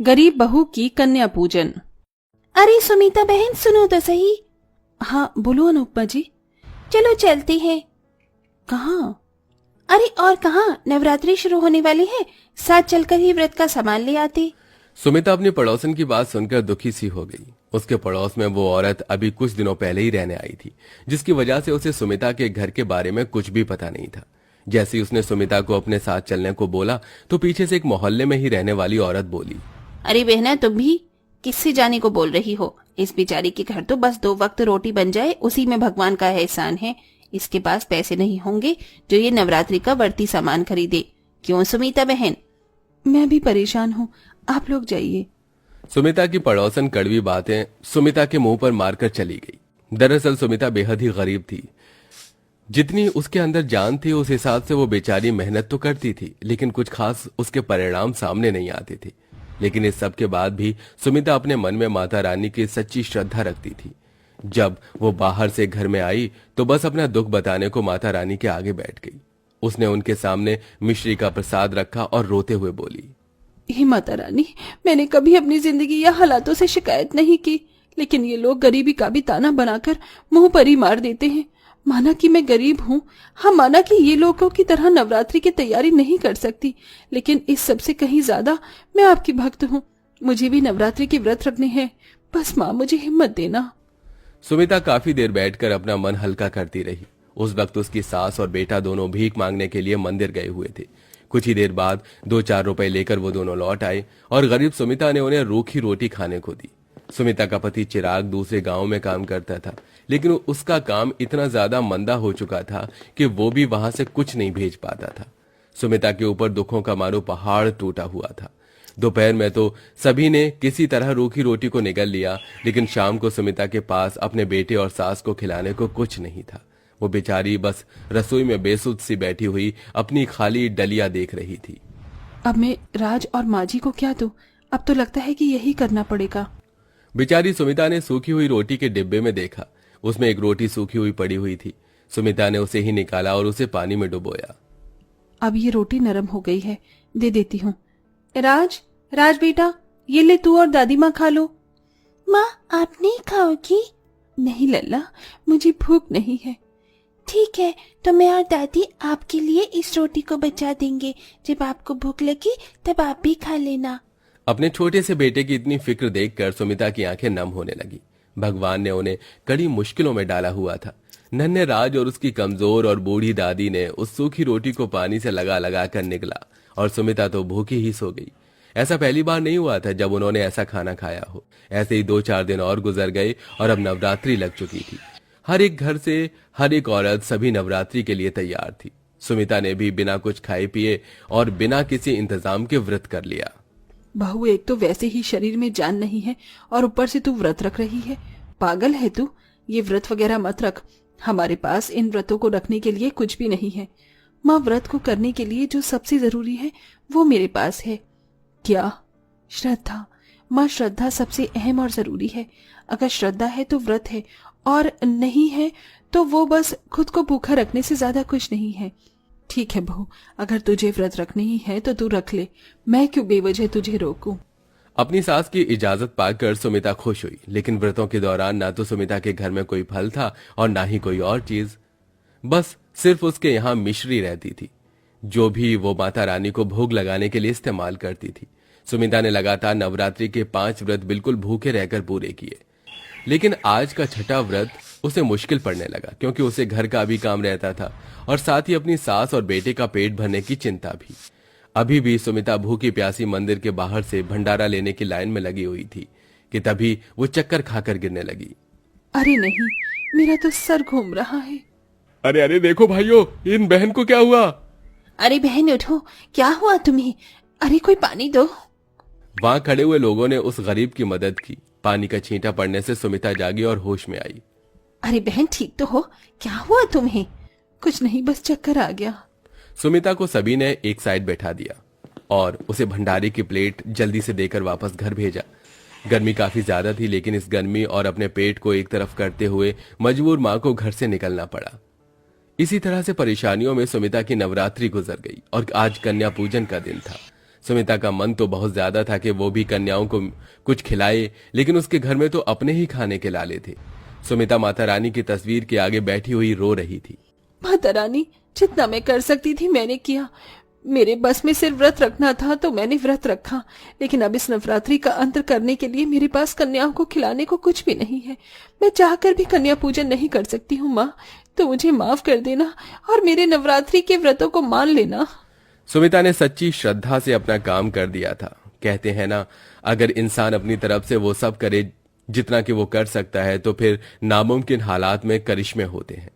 गरीब बहू की कन्या पूजन। अरे सुमिता बहन सुनो तो सही। हाँ बोलो अनुपमा जी। चलो चलते हैं। कहाँ? अरे और कहाँ, नवरात्रि शुरू होने वाली है, साथ चलकर ही व्रत का सामान ले आते। सुमिता अपनी पड़ोसन की बात सुनकर दुखी सी हो गई। उसके पड़ोस में वो औरत अभी कुछ दिनों पहले ही रहने आई थी, जिसकी वजह से उसे सुमिता के घर के बारे में कुछ भी पता नहीं था। जैसे ही उसने सुमिता को अपने साथ चलने को बोला तो पीछे से एक मोहल्ले में ही रहने वाली औरत बोली, अरे बहना तुम भी किससे जाने को बोल रही हो? इस बेचारी के घर तो बस 2 वक्त रोटी बन जाए उसी में भगवान का एहसान है। इसके पास पैसे नहीं होंगे जो ये नवरात्रि का बढ़ती सामान खरीदे। क्यों सुमिता बहन? मैं भी परेशान हूँ, आप लोग जाइए। सुमिता की पड़ोसन कड़वी बातें सुमिता के मुंह पर मारकर चली गई। दरअसल सुमिता बेहद ही गरीब थी। जितनी उसके अंदर जान थी उस हिसाब से वो बेचारी मेहनत तो करती थी, लेकिन कुछ खास उसके परिणाम सामने नहीं आते थे। लेकिन इस सब के बाद भी सुमिता अपने मन में माता रानी की सच्ची श्रद्धा रखती थी। जब वो बाहर से घर में आई तो बस अपना दुख बताने को माता रानी के आगे बैठ गई। उसने उनके सामने मिश्री का प्रसाद रखा और रोते हुए बोली, हे माता रानी, मैंने कभी अपनी जिंदगी या हालातों से शिकायत नहीं की, लेकिन ये लोग गरीबी का भी ताना बनाकर मुंह पर ही मार देते हैं। माना कि मैं गरीब हूँ, हाँ माना कि ये लोगों की तरह नवरात्रि की तैयारी नहीं कर सकती, लेकिन इस सब से कहीं ज्यादा मैं आपकी भक्त हूँ। मुझे भी नवरात्रि के व्रत रखने हैं, बस माँ मुझे हिम्मत देना। सुमिता काफी देर बैठकर अपना मन हल्का करती रही। उस वक्त उसकी सास और बेटा दोनों भीख मांगने के लिए मंदिर गए हुए थे। कुछ ही देर बाद 2-4 रुपए लेकर वो दोनों लौट आए और गरीब सुमिता ने उन्हें रूखी रोटी खाने को दी। सुमिता का पति चिराग दूसरे गांव में काम करता था, लेकिन उसका काम इतना ज्यादा मंदा हो चुका था कि वो भी वहां से कुछ नहीं भेज पाता था। सुमिता के ऊपर दुखों का मानो पहाड़ टूटा हुआ था। दोपहर में तो सभी ने किसी तरह रूखी रोटी को निगल लिया, लेकिन शाम को सुमिता के पास अपने बेटे और सास को खिलाने को कुछ नहीं था। वो बेचारी बस रसोई में बेसुध सी बैठी हुई अपनी खाली डलिया देख रही थी। अब मैं राज और माँ जी को क्या दूं? अब तो लगता है कि यही करना पड़ेगा। बेचारी सुमिता ने सूखी हुई रोटी के डिब्बे में देखा। उसमें एक रोटी सूखी हुई पड़ी हुई थी। सुमिता ने उसे ही निकाला और उसे पानी में डुबोया। अब ये रोटी नरम हो गई है, दे देती हूँ। राज, राज बेटा, ये ले तू और दादी माँ खा लो। माँ आप नहीं खाओगी? नहीं लल्ला, मुझे भूख नहीं है। ठीक है, तो मैं और दादी आपके लिए इस रोटी को बचा देंगे। जब आपको भूख लगी तब आप भी खा लेना। अपने छोटे से बेटे की इतनी फिक्र देखकर सुमिता की आंखें नम होने लगी। भगवान ने उन्हें कड़ी मुश्किलों में डाला हुआ था। नन्हे राज और उसकी कमजोर और बूढ़ी दादी ने उस सूखी रोटी को पानी से लगा लगा कर निगला और सुमिता तो भूखी ही सो गई। ऐसा पहली बार नहीं हुआ था जब उन्होंने ऐसा खाना खाया हो। ऐसे ही 2-4 दिन और गुजर गए और अब नवरात्रि लग चुकी थी। हर एक घर से हर एक औरत सभी नवरात्रि के लिए तैयार थी। सुमिता ने भी बिना कुछ खाए पिए और बिना किसी इंतजाम के व्रत कर लिया। बहू, एक तो वैसे ही शरीर में जान नहीं है और ऊपर से तू व्रत रख रही है। पागल है तू? ये व्रत वगैरह मत रख। हमारे पास इन व्रतों को रखने के लिए कुछ भी नहीं है। माँ, व्रत को करने के लिए जो सबसे जरूरी है वो मेरे पास है। क्या? श्रद्धा। माँ, श्रद्धा सबसे अहम और जरूरी है। अगर श्रद्धा है तो व्रत है, और नहीं है तो वो बस खुद को भूखा रखने से ज्यादा कुछ नहीं है। ठीक है बहू, अगर तुझे व्रत रखने ही है तो तू रख ले। मैं क्यों बेवजह तुझे रोकूं? अपनी सास की इजाजत पाकर सुमिता खुश हुई, लेकिन व्रतों के दौरान ना तो सुमिता के घर में कोई फल था और ना ही कोई और चीज। बस सिर्फ उसके यहाँ मिश्री रहती थी, जो भी वो माता रानी को भोग लगाने के लिए इस्तेमाल करती थी। सुमिता ने लगातार नवरात्रि के 5 व्रत बिल्कुल भूखे रहकर पूरे किए, लेकिन आज का छठा व्रत उसे मुश्किल पड़ने लगा, क्योंकि उसे घर का भी काम रहता था और साथ ही अपनी सास और बेटे का पेट भरने की चिंता भी। अभी भी सुमिता भूखी प्यासी मंदिर के बाहर से भंडारा लेने की लाइन में लगी हुई थी कि तभी वो चक्कर खाकर गिरने लगी। अरे नहीं, मेरा तो सर घूम रहा है। अरे अरे देखो भाइयों, इन बहन को क्या हुआ? अरे बहन उठो, क्या हुआ तुम्हें? अरे कोई पानी दो। वहां खड़े हुए लोगों ने उस गरीब की मदद की। पानी का छींटा पड़ने से सुमिता जागी और होश में आई। अरे बहन ठीक तो हो? क्या हुआ तुम्हें? कुछ नहीं, बस चक्कर आ गया। सुमिता को सभी ने एक साइड बैठा दिया और उसे भंडारे की प्लेट जल्दी से देकर वापस घर भेजा। गर्मी काफी ज्यादा थी, लेकिन इस गर्मी और अपने पेट को एक तरफ करते हुए मजबूर मां को घर से निकलना पड़ा। इसी तरह से परेशानियों में सुमिता की नवरात्रि गुजर गई और आज कन्या पूजन का दिन था। सुमिता का मन तो बहुत ज्यादा था कि वो भी कन्याओं को कुछ खिलाए, लेकिन उसके घर में तो अपने ही खाने के लाले थे। सुमिता माता रानी की तस्वीर के आगे बैठी हुई रो रही थी। माता रानी, जितना मैं कर सकती थी मैंने किया। मेरे बस में सिर्फ व्रत रखना था तो मैंने व्रत रखा, लेकिन अब इस नवरात्रि का अंत करने के लिए मेरे पास कन्याओं को खिलाने को कुछ भी नहीं है। मैं चाहकर भी कन्या पूजन नहीं कर सकती हूँ माँ, तो मुझे माफ कर देना और मेरे नवरात्रि के व्रतों को मान लेना। सुमिता ने सच्ची श्रद्धा से अपना काम कर दिया था। कहते हैं ना, अगर इंसान अपनी तरफ से वो सब करे जितना कि वो कर सकता है तो फिर नामुमकिन हालात में करिश्मे होते हैं।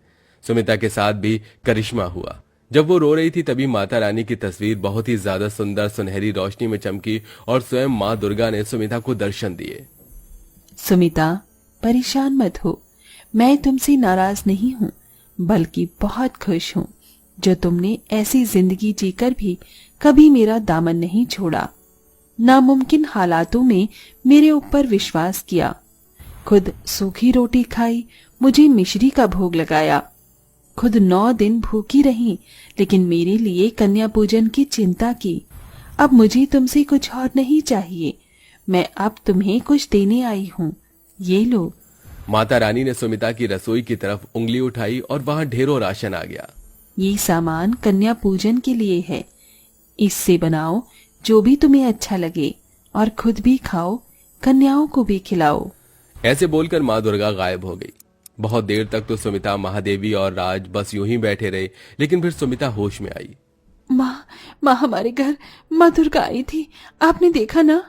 सुमिता के साथ भी करिश्मा हुआ। जब वो रो रही थी तभी माता रानी की तस्वीर बहुत ही ज्यादा सुंदर सुनहरी रोशनी में चमकी और स्वयं माँ दुर्गा ने सुमिता को दर्शन दिए। सुमिता, परेशान मत हो, मैं तुमसे नाराज नहीं हूँ, बल्कि बहुत खुश हूँ जो तुमने ऐसी जिंदगी जीकर भी कभी मेरा दामन नहीं छोड़ा। नामुमकिन हालातों में मेरे ऊपर विश्वास किया, खुद सूखी रोटी खाई, मुझे मिश्री का भोग लगाया, खुद 9 दिन भूखी रही, लेकिन मेरे लिए कन्या पूजन की चिंता की। अब मुझे तुमसे कुछ और नहीं चाहिए, मैं अब तुम्हें कुछ देने आई हूँ, ये लो। माता रानी ने सुमिता की रसोई की तरफ उंगली उठाई और वहां ढेरों राशन आ गया। ये सामान कन्या पूजन के लिए है, इससे बनाओ जो भी तुम्हें अच्छा लगे और खुद भी खाओ, कन्याओं को भी खिलाओ। ऐसे बोलकर माँ दुर्गा गायब हो गई। बहुत देर तक तो सुमिता, महादेवी और राज बस यूं ही बैठे रहे, लेकिन फिर सुमिता होश में आई। माँ हमारे घर माँ दुर्गा आई थी, आपने देखा ना?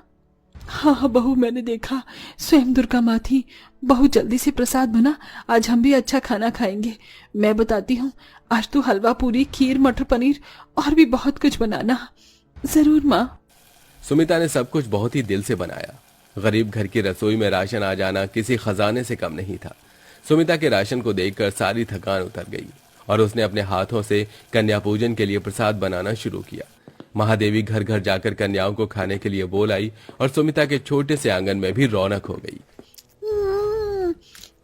हाँ बहू, मैंने देखा, स्वयं दुर्गा माँ थी। बहू जल्दी से प्रसाद बना, आज हम भी अच्छा खाना खाएंगे। मैं बताती हूँ, आज तो हलवा पूरी, खीर, मटर पनीर और भी बहुत कुछ बनाना। जरूर माँ। सुमिता ने सब कुछ बहुत ही दिल से बनाया। गरीब घर की रसोई में राशन आ जाना किसी खजाने से कम नहीं था। सुमिता के राशन को देखकर सारी थकान उतर गई और उसने अपने हाथों से कन्या पूजन के लिए प्रसाद बनाना शुरू किया। महादेवी घर घर जाकर कन्याओं को खाने के लिए बोल आई और सुमिता के छोटे से आंगन में भी रौनक हो गई।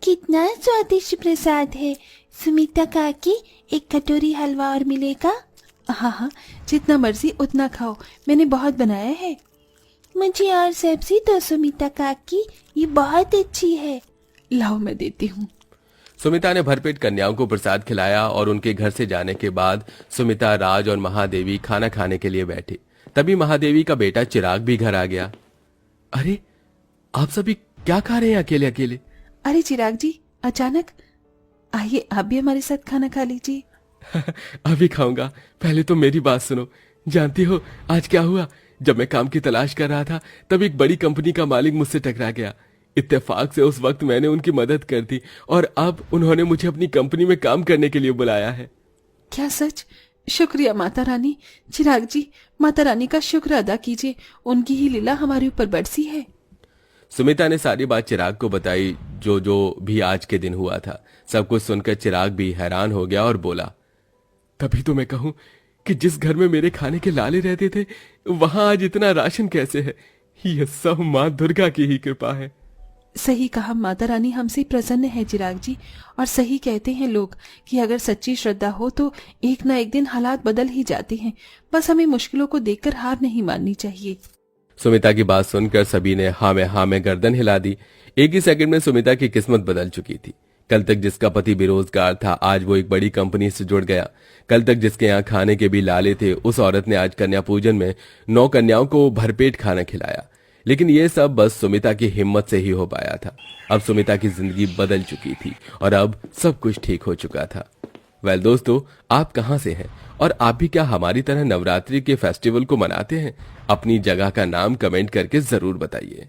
कितना स्वादिष्ट प्रसाद है। सुमिता काकी, एक कटोरी हलवा और मिलेगा? हाँ, जितना मर्जी उतना खाओ, मैंने बहुत बनाया है। मुझे और सब्जी दो सुमिता काकी, ये बहुत अच्छी है। लाओ, मैं देती हूँ। सुमिता ने भरपेट कन्याओं को प्रसाद खिलाया और उनके घर से जाने के बाद सुमिता, राज और महादेवी खाना खाने के लिए बैठे। तभी महादेवी का बेटा चिराग भी घर आ गया। अरे, आप सभी क्या खा रहे हैं अकेले अकेले? अरे चिराग जी, अचानक आइए, आप भी हमारे साथ खाना खा लीजिए। अभी खाऊंगा, पहले तो मेरी बात सुनो। जानती हो आज क्या हुआ? जब मैं काम की तलाश कर रहा था तब एक बड़ी कंपनी का मालिक मुझसे टकरा गया। इत्तेफाक से उस वक्त मैंने उनकी मदद कर दी और अब उन्होंने मुझे अपनी कंपनी में काम करने के लिए बुलाया है। क्या सच? शुक्रिया माता रानी। चिराग जी, माता रानी का शुक्र अदा कीजिए, उनकी ही लीला हमारे ऊपर बरसी है। सुमिता ने सारी बात चिराग को बताई, जो भी आज के दिन हुआ था। सब कुछ सुनकर चिराग भी हैरान हो गया और बोला, तभी तो मैं कहूं कि जिस घर में मेरे खाने के लाले रहते थे वहां आज इतना राशन कैसे है? यह सब माँ दुर्गा की ही कृपा है। सही कहा, माता रानी हमसे प्रसन्न है चिराग जी। और सही कहते हैं लोग कि अगर सच्ची श्रद्धा हो तो एक ना एक दिन हालात बदल ही जाते हैं। बस हमें मुश्किलों को देखकर हार नहीं माननी चाहिए। सुमिता की बात सुनकर सभी ने हाँ में गर्दन हिला दी। एक ही सेकंड में सुमिता की किस्मत बदल चुकी थी। कल तक जिसका पति बेरोजगार था, आज वो एक बड़ी कंपनी से जुड़ गया। कल तक जिसके यहाँ खाने के भी लाले थे, उस औरत ने आज कन्या पूजन में 9 कन्याओं को भरपेट खाना खिलाया। लेकिन ये सब बस सुमिता की हिम्मत से ही हो पाया था। अब सुमिता की जिंदगी बदल चुकी थी और अब सब कुछ ठीक हो चुका था। वेल दोस्तों, आप कहां से हैं और आप भी क्या हमारी तरह नवरात्रि के फेस्टिवल को मनाते हैं? अपनी जगह का नाम कमेंट करके जरूर बताइए।